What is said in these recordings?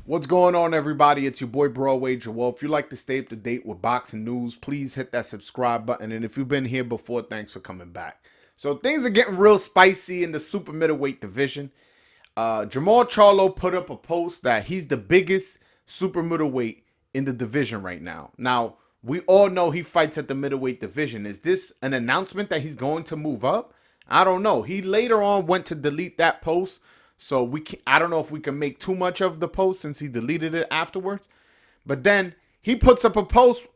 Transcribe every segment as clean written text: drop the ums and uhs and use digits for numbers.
What's going on, everybody? It's your boy Broadway Joel. If you like to stay up to date with boxing news, please hit that subscribe button. And if you've been here before, thanks for coming back. So things are getting real spicy in the super middleweight division. Jermall Charlo put up a post that he's the biggest super middleweight in the division right now. Now, we all know he fights at the middleweight division. Is this an announcement that he's going to move up? I don't know. He later on went to delete that post. So I don't know if we can make too much of the post since he deleted it afterwards. But then he puts up a post,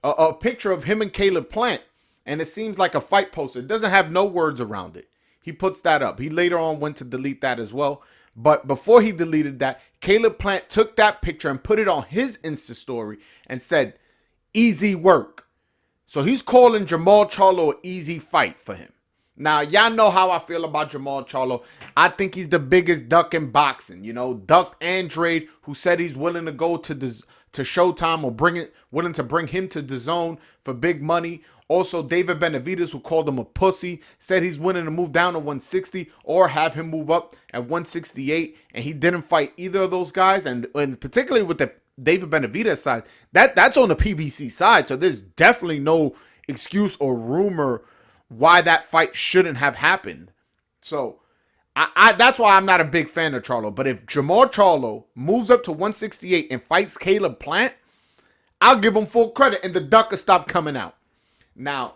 a picture of him and Caleb Plant. And it seems like a fight poster. It doesn't have no words around it. He puts that up. He later on went to delete that as well. But before he deleted that, Caleb Plant took that picture and put it on his Insta story and said, "Easy work." So he's calling Jermall Charlo an easy fight for him. Now, y'all know how I feel about Jermall Charlo. I think he's the biggest duck in boxing. You know, ducked Andrade, who said he's willing to go to Showtime or willing to bring him to the zone for big money. Also, David Benavidez, who called him a pussy, said he's willing to move down to 160 or have him move up at 168. And he didn't fight either of those guys. And particularly with the David Benavidez side, that's on the PBC side. So there's definitely no excuse or rumor why that fight shouldn't have happened. So that's why I'm not a big fan of Charlo. But if Jermall Charlo moves up to 168 and fights Caleb Plant, I'll give him full credit and the duck will stop coming out. Now,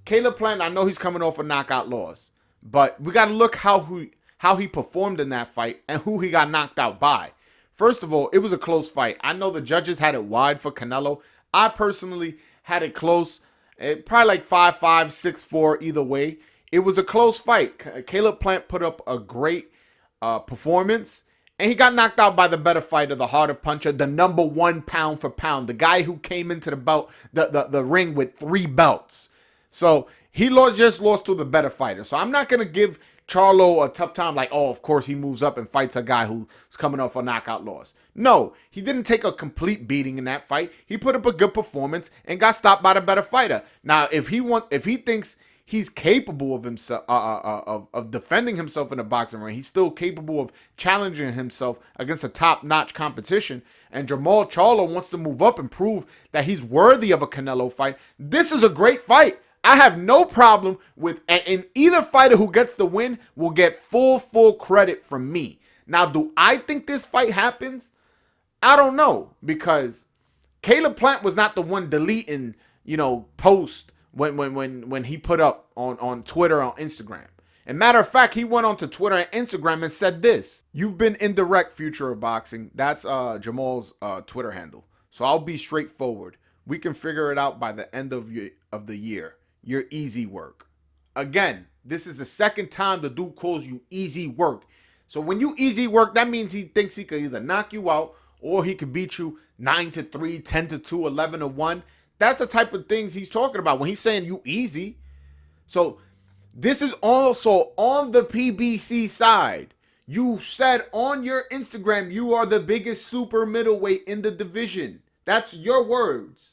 Caleb Plant, I know he's coming off a knockout loss, but we got to look how he performed in that fight and who he got knocked out by. First of all, it was a close fight. I know the judges had it wide for Canelo. I personally had it close. Probably like 5-5, 6-4 either way. It was a close fight. Caleb Plant put up a great performance. And he got knocked out by the better fighter, the harder puncher, the number one pound for pound. The guy who came into the ring with 3 belts. So he just lost to the better fighter. So I'm not going to give Charlo a tough time like, oh, of course he moves up and fights a guy who's coming off a knockout loss. No, he didn't take a complete beating in that fight. He put up a good performance and got stopped by the better fighter. Now, if he thinks he's capable of himself of defending himself in a boxing ring, he's still capable of challenging himself against a top-notch competition, and Jermall Charlo wants to move up and prove that he's worthy of a Canelo fight, this is a great fight. I have no problem with, and either fighter who gets the win will get full credit from me. Now, do I think this fight happens? I don't know, because Caleb Plant was not the one deleting, posts when he put up on Twitter, on Instagram. And matter of fact, he went onto Twitter and Instagram and said this: "You've been indirect, future of boxing." That's Jermall's Twitter handle. So I'll be straightforward. We can figure it out by the end of the year. You're easy work. Again, this is the second time the dude calls you easy work. So when you easy work, that means he thinks he could either knock you out or he could beat you 9-3, 10-2, 11-1. That's the type of things he's talking about when he's saying you easy. So this is also on the PBC side. You said on your Instagram you are the biggest super middleweight in the division. That's your words.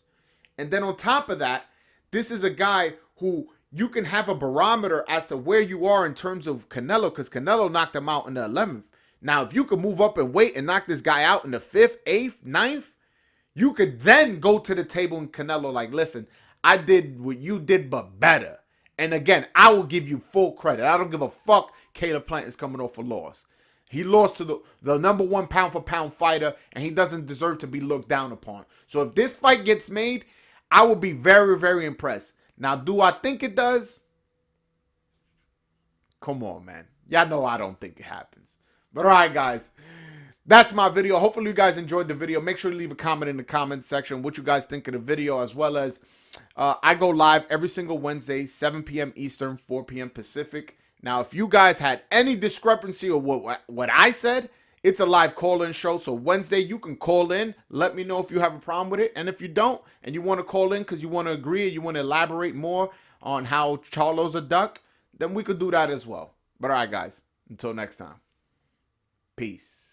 And then on top of that, this is a guy who you can have a barometer as to where you are in terms of Canelo, because Canelo knocked him out in the 11th. Now, if you could move up and wait and knock this guy out in the 5th, 8th, 9th, you could then go to the table and Canelo like, listen, I did what you did, but better. And again, I will give you full credit. I don't give a fuck Caleb Plant is coming off a loss. He lost to the number one pound for pound fighter, and he doesn't deserve to be looked down upon. So if this fight gets made, I will be very impressed. Now, do I think it does? Come on, man. Y'all know I don't think it happens. But all right, guys. That's my video. Hopefully you guys enjoyed the video. Make sure to leave a comment in the comment section what you guys think of the video, as well as I go live every single Wednesday, 7 p.m. Eastern, 4 p.m. Pacific. Now, if you guys had any discrepancy or what I said, it's a live call-in show. So Wednesday, you can call in. Let me know if you have a problem with it. And if you don't, and you want to call in because you want to agree or you want to elaborate more on how Charlo's a duck, then we could do that as well. But all right, guys, until next time. Peace.